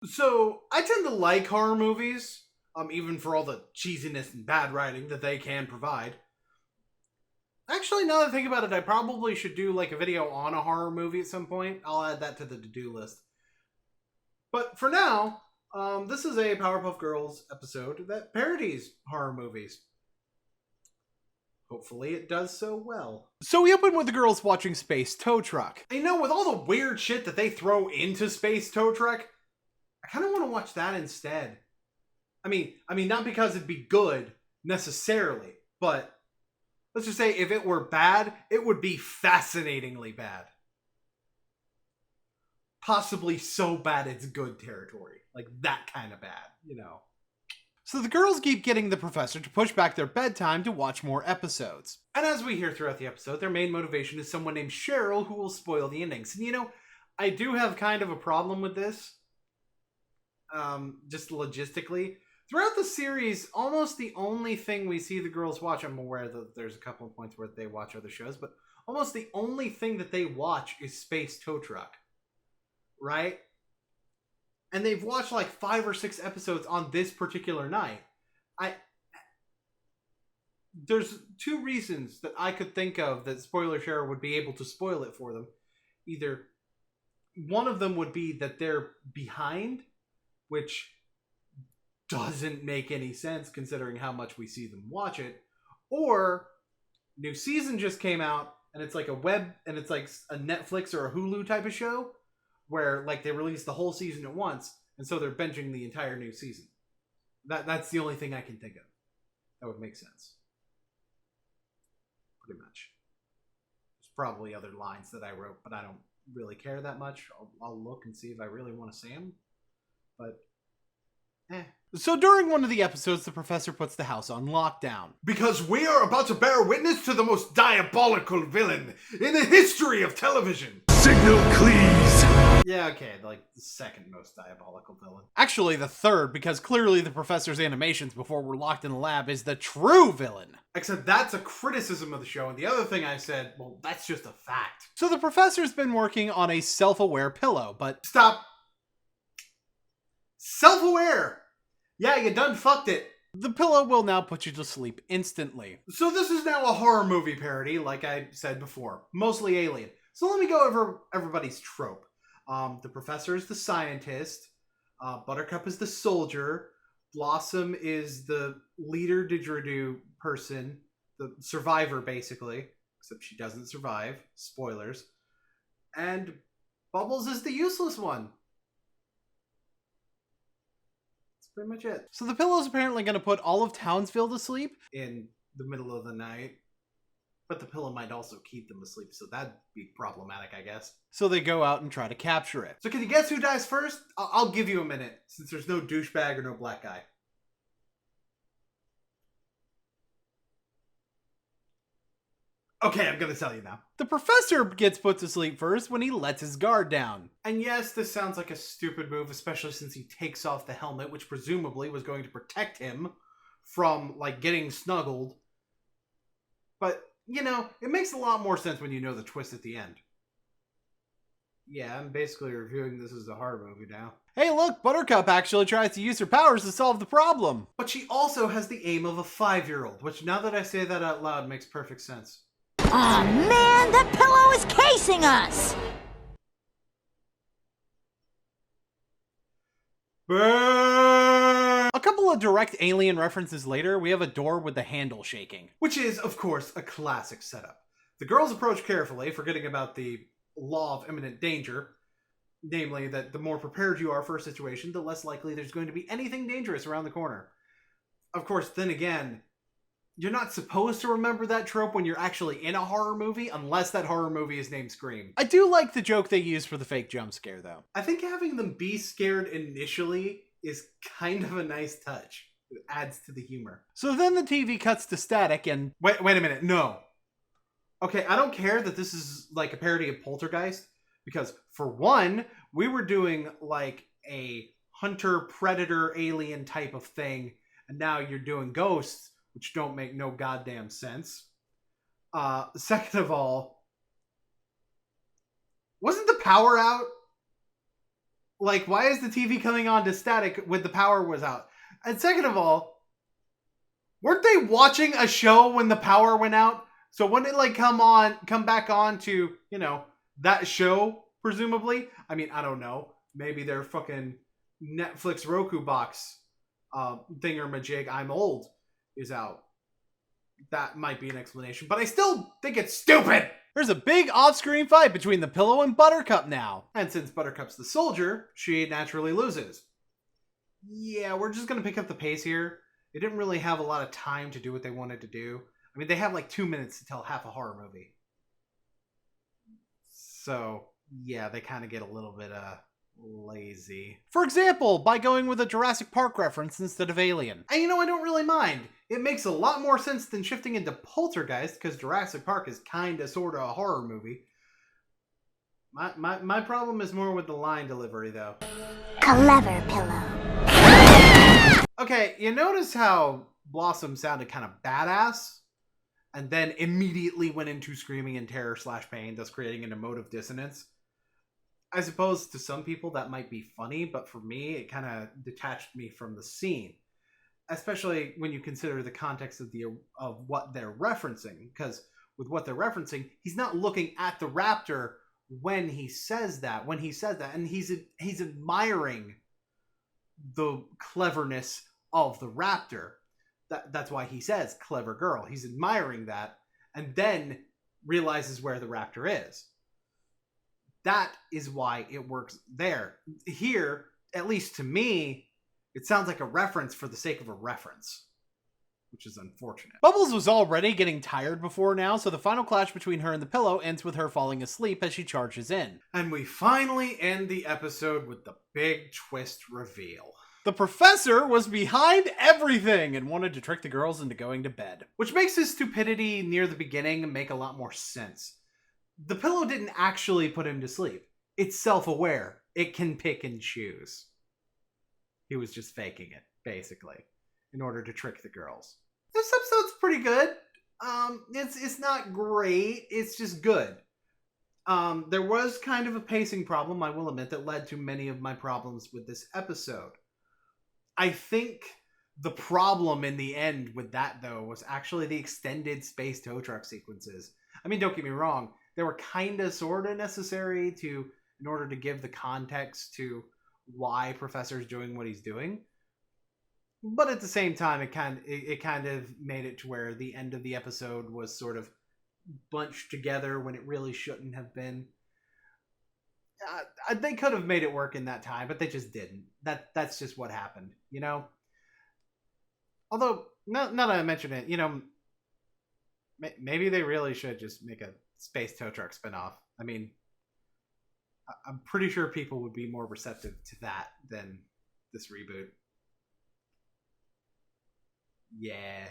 So, I tend to like horror movies, even for all the cheesiness and bad writing that they can provide. Actually, now that I think about it, I probably should do like a video on a horror movie at some point. I'll add that to the to-do list. But for now, this is a Powerpuff Girls episode that parodies horror movies. Hopefully it does so well. So we open with the girls watching Space Tow Truck. And with all the weird shit that they throw into Space Tow Truck, I kind of want to watch that instead. I mean, not because it'd be good necessarily, but let's just say if it were bad, it would be fascinatingly bad. Possibly so bad it's good territory. Like that kind of bad, So the girls keep getting the professor to push back their bedtime to watch more episodes. And as we hear throughout the episode, their main motivation is someone named Cheryl who will spoil the endings. And I do have kind of a problem with this. Just logistically. Throughout the series, almost the only thing we see the girls watch, I'm aware that there's a couple of points where they watch other shows, but almost the only thing that they watch is Space Tow Truck. Right? And they've watched like 5 or 6 episodes on this particular night. There's 2 reasons that I could think of that Spoiler Share would be able to spoil it for them. Either one of them would be that they're behind, which doesn't make any sense considering how much we see them watch it, or new season just came out and it's like it's like a Netflix or a Hulu type of show where like they release the whole season at once, and so they're binging the entire new season. That's the only thing I can think of that would make sense. Pretty much. There's probably other lines that I wrote, but I don't really care that much. I'll look and see if I really want to say them. But, So during one of the episodes, the professor puts the house on lockdown. Because we are about to bear witness to the most diabolical villain in the history of television. Signal please. Yeah, okay, like the second most diabolical villain. Actually, the third, because clearly the professor's animations before we're locked in the lab is the true villain. Except that's a criticism of the show, and the other thing I said, well, that's just a fact. So the professor's been working on a self-aware pillow, but... Stop! Self-aware! Yeah, you done fucked it. The pillow will now put you to sleep instantly. So this is now a horror movie parody, like I said before. Mostly alien. So let me go over everybody's trope. The professor is the scientist. Buttercup is the soldier. Blossom is the leader didgeridoo person. The survivor, basically. Except she doesn't survive. Spoilers. And Bubbles is the useless one. That's pretty much it. So the pillow's apparently going to put all of Townsville to sleep in the middle of the night. But the pillow might also keep them asleep, so that'd be problematic, I guess. So they go out and try to capture it. So can you guess who dies first? I'll give you a minute, since there's no douchebag or no black guy. Okay, I'm gonna tell you now. The professor gets put to sleep first when he lets his guard down. And yes, this sounds like a stupid move, especially since he takes off the helmet, which presumably was going to protect him from, like, getting snuggled. But... it makes a lot more sense when you know the twist at the end. Yeah, I'm basically reviewing this as a horror movie now. Hey look, Buttercup actually tries to use her powers to solve the problem. But she also has the aim of a 5-year-old, which now that I say that out loud makes perfect sense. Aw, man, that pillow is casing us! Burn! A couple of direct alien references later, we have a door with the handle shaking. Which is, of course, a classic setup. The girls approach carefully, forgetting about the law of imminent danger. Namely, that the more prepared you are for a situation, the less likely there's going to be anything dangerous around the corner. Of course, then again, you're not supposed to remember that trope when you're actually in a horror movie, unless that horror movie is named Scream. I do like the joke they use for the fake jump scare, though. I think having them be scared initially is kind of a nice touch. It adds to the humor. So then the TV cuts to static and... Wait a minute, no. Okay, I don't care that this is like a parody of Poltergeist, because for one, we were doing like a hunter-predator alien type of thing, and now you're doing ghosts, which don't make no goddamn sense. Second of all, wasn't the power out? Like, why is the TV coming on to static when the power was out? And second of all, weren't they watching a show when the power went out? So wouldn't it like come back on to, you know, that show, presumably? I mean, I don't know. Maybe their fucking Netflix Roku box thingamajig, I'm old, is out. That might be an explanation, but I still think it's stupid! There's a big off-screen fight between the Pillow and Buttercup now. And since Buttercup's the soldier, she naturally loses. Yeah, we're just gonna pick up the pace here. They didn't really have a lot of time to do what they wanted to do. I mean, they have like 2 minutes to tell half a horror movie. So, yeah, they kind of get a little bit lazy. For example, by going with a Jurassic Park reference instead of Alien. And you know, I don't really mind. It makes a lot more sense than shifting into Poltergeist, because Jurassic Park is kinda sorta a horror movie. My problem is more with the line delivery, though. Clever, Pillow. Okay, you notice how Blossom sounded kind of badass? And then immediately went into screaming in terror / pain, thus creating an emotive dissonance. I suppose to some people that might be funny, but for me, it kind of detached me from the scene. Especially when you consider the context of what they're referencing. Because with what they're referencing, he's not looking at the raptor when he says that. And he's admiring the cleverness of the raptor. That's why he says, clever girl. He's admiring that, and then realizes where the raptor is. That is why it works there. Here, at least to me, it sounds like a reference for the sake of a reference, which is unfortunate. Bubbles was already getting tired before now, so the final clash between her and the Pillow ends with her falling asleep as she charges in. And we finally end the episode with the big twist reveal. The professor was behind everything and wanted to trick the girls into going to bed. Which makes his stupidity near the beginning make a lot more sense. The Pillow didn't actually put him to sleep. It's self-aware. It can pick and choose. He was just faking it, basically, in order to trick the girls. This episode's pretty good. It's not great. It's just good. There was kind of a pacing problem, I will admit, that led to many of my problems with this episode. I think the problem in the end with that, though, was actually the extended space tow truck sequences. I mean, don't get me wrong. They were kind of, sort of necessary in order to give the context to why Professor's doing what he's doing. But at the same time, it kind of made it to where the end of the episode was sort of bunched together when it really shouldn't have been. They could have made it work in that time, but they just didn't. That's just what happened, you know? Although, now that I mention it, you know, maybe they really should just make a Space Tow Truck spinoff. I mean, I'm pretty sure people would be more receptive to that than this reboot. Yeah.